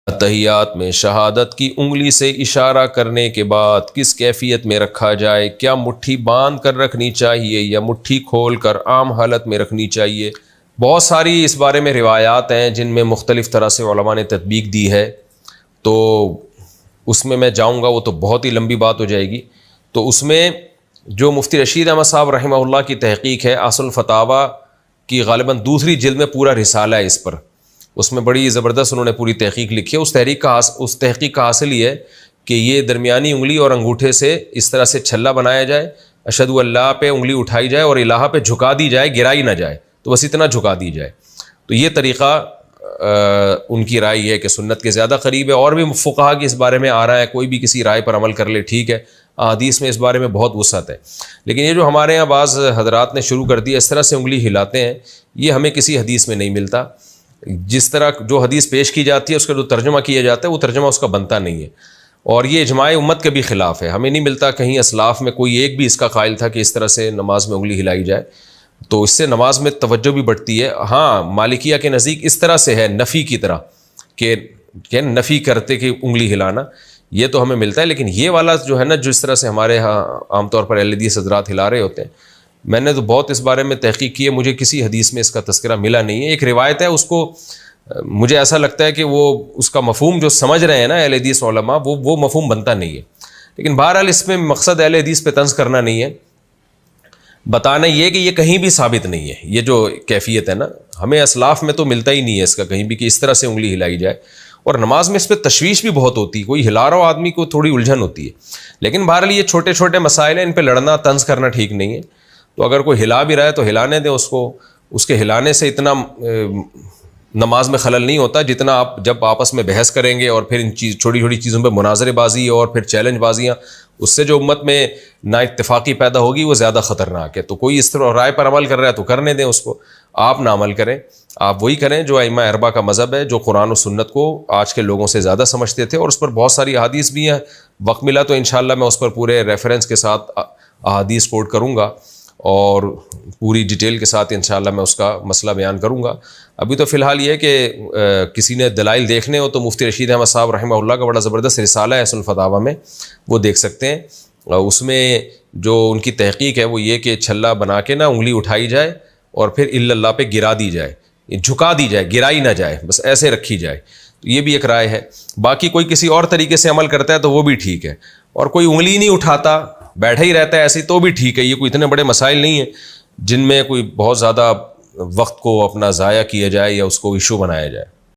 تحیات میں شہادت کی انگلی سے اشارہ کرنے کے بعد کس کیفیت میں رکھا جائے؟ کیا مٹھی باندھ کر رکھنی چاہیے یا مٹھی کھول کر عام حالت میں رکھنی چاہیے؟ بہت ساری اس بارے میں روایات ہیں جن میں مختلف طرح سے علماء نے تطبیق دی ہے، تو اس میں جاؤں گا وہ تو بہت ہی لمبی بات ہو جائے گی۔ تو اس میں جو مفتی رشید احمد صاحب رحمہ اللہ کی تحقیق ہے اصل الفتاوی کی، غالباً دوسری جلد میں پورا رسالہ ہے اس پر، اس میں بڑی زبردست انہوں نے پوری تحقیق لکھی ہے۔ اس تحقیق کا حاصل یہ ہے کہ یہ درمیانی انگلی اور انگوٹھے سے اس طرح سے چھلا بنایا جائے، اشہد اللہ پہ انگلی اٹھائی جائے اور الہ پہ جھکا دی جائے، گرائی نہ جائے، تو بس اتنا جھکا دی جائے۔ تو یہ طریقہ ان کی رائے ہے کہ سنت کے زیادہ قریب ہے، اور بھی فقہا کی اس بارے میں آ رہا ہے، کوئی بھی کسی رائے پر عمل کر لے ٹھیک ہے، حدیث میں اس بارے میں بہت وسعت ہے۔ لیکن یہ جو ہمارے یہاں بعض حضرات نے شروع کر دیا اس طرح سے انگلی ہلاتے ہیں، یہ ہمیں کسی حدیث میں نہیں ملتا۔ جس طرح جو حدیث پیش کی جاتی ہے اس کا جو ترجمہ کیا جاتا ہے وہ ترجمہ اس کا بنتا نہیں ہے، اور یہ اجماع امت کے بھی خلاف ہے۔ ہمیں نہیں ملتا کہیں اسلاف میں کوئی ایک بھی اس کا قائل تھا کہ اس طرح سے نماز میں انگلی ہلائی جائے، تو اس سے نماز میں توجہ بھی بڑھتی ہے۔ ہاں مالکیہ کے نزدیک اس طرح سے ہے نفی کی طرح کہ نفی کرتے کہ انگلی ہلانا، یہ تو ہمیں ملتا ہے۔ لیکن یہ والا جو ہے نا، جس طرح سے ہمارے ہاں عام طور پر اہل حدیث حضرات ہلا رہے ہوتے ہیں، میں نے تو بہت اس بارے میں تحقیق کی ہے، مجھے کسی حدیث میں اس کا تذکرہ ملا نہیں ہے۔ ایک روایت ہے، اس کو مجھے ایسا لگتا ہے کہ وہ اس کا مفہوم جو سمجھ رہے ہیں نا اہل حدیث علماء، وہ مفہوم بنتا نہیں ہے۔ لیکن بہرحال اس میں مقصد اہل حدیث پہ طنز کرنا نہیں ہے، بتانا یہ کہ یہ کہیں بھی ثابت نہیں ہے۔ یہ جو کیفیت ہے نا، ہمیں اسلاف میں تو ملتا ہی نہیں ہے اس کا کہیں بھی کہ اس طرح سے انگلی ہلائی جائے، اور نماز میں اس پہ تشویش بھی بہت ہوتی ہے، کوئی ہلا رہا ہو آدمی کو تھوڑی الجھن ہوتی ہے۔ لیکن بہرحال یہ چھوٹے چھوٹے مسائل ہیں، ان پہ لڑنا طنز کرنا ٹھیک نہیں ہے۔ تو اگر کوئی ہلا بھی رہا ہے تو ہلانے دیں اس کو، اس کے ہلانے سے اتنا نماز میں خلل نہیں ہوتا جتنا آپ جب آپس میں بحث کریں گے اور پھر ان چھوٹی چھوٹی چیزوں پہ مناظرے بازی اور پھر چیلنج بازیاں، اس سے جو امت میں نا اتفاقی پیدا ہوگی وہ زیادہ خطرناک ہے۔ تو کوئی اس طرح رائے پر عمل کر رہا ہے تو کرنے دیں اس کو، آپ نہ عمل کریں، آپ وہی کریں جو ائمہ اربعہ کا مذہب ہے، جو قرآن و سنت کو آج کے لوگوں سے زیادہ سمجھتے تھے، اور اس پر بہت ساری احادیث بھی ہیں۔ وقت ملا تو انشاءاللہ میں اس پر پورے ریفرنس کے ساتھ احادیث کوٹ کروں گا اور پوری ڈیٹیل کے ساتھ انشاءاللہ میں اس کا مسئلہ بیان کروں گا۔ ابھی تو فی الحال یہ ہے کہ کسی نے دلائل دیکھنے ہو تو مفتی رشید احمد صاحب رحمہ اللہ کا بڑا زبردست رسالہ ہے اصل الفتاوی میں، وہ دیکھ سکتے ہیں۔ اس میں جو ان کی تحقیق ہے وہ یہ کہ چھلا بنا کے نا انگلی اٹھائی جائے اور پھر اللہ پہ گرا دی جائے، جھکا دی جائے، گرائی نہ جائے، بس ایسے رکھی جائے۔ تو یہ بھی ایک رائے ہے۔ باقی کوئی کسی اور طریقے سے عمل کرتا ہے تو وہ بھی ٹھیک ہے، اور کوئی انگلی نہیں اٹھاتا بیٹھا ہی رہتا ہے ایسے تو بھی ٹھیک ہے۔ یہ کوئی اتنے بڑے مسائل نہیں ہیں جن میں کوئی بہت زیادہ وقت کو اپنا ضائع کیا جائے یا اس کو ایشو بنایا جائے۔